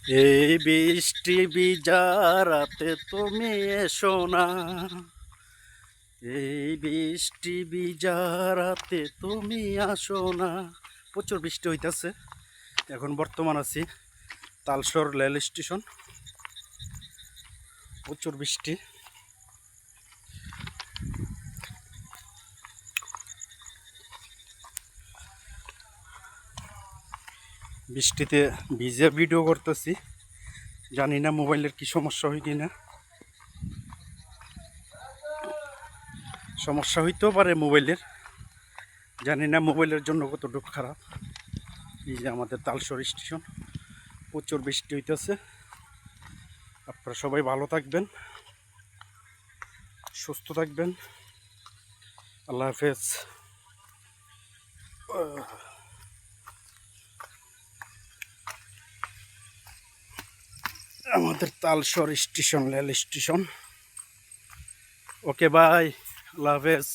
এই বৃষ্টি ভিজা রাতে তুমি এসো না, এই বৃষ্টি ভিজা রাতে তুমি আসো না। প্রচুর বৃষ্টি হইতাছে। এখন বর্তমান আছি তালসর রেল স্টেশন। প্রচুর বৃষ্টি। বৃষ্টিতে ভিজে ভিডিও করতেছি। জানি না মোবাইলের কি সমস্যা হয় কিনা। সমস্যা হইতেও পারে মোবাইলের, জানি না মোবাইলের জন্য কতটুকু খারাপ। এই যে আমাদের তালসর স্টেশন, প্রচুর বৃষ্টি হইতেছে। আপনারা সবাই ভালো থাকবেন, সুস্থ থাকবেন। আল্লাহ হাফেজ। আমাদের Talsar station rail station. Okay bye, আল্লাহ হাফেজ।